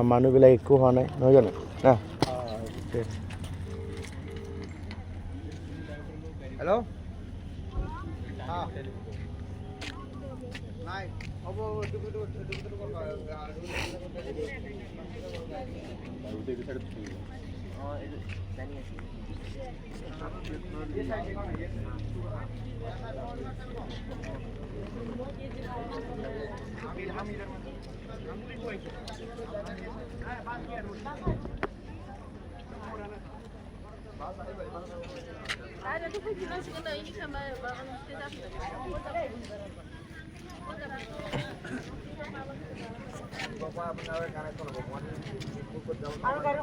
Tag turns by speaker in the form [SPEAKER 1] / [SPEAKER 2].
[SPEAKER 1] মানুহবিলাক একো হোৱা নাই নহয় জানো না
[SPEAKER 2] हेलो हाँ नहीं अब
[SPEAKER 3] Ada tuh jelas kena ini sama bangun kita.
[SPEAKER 2] बाबा बनावे खाना तो भगवान को जाओ अरे गाड़ी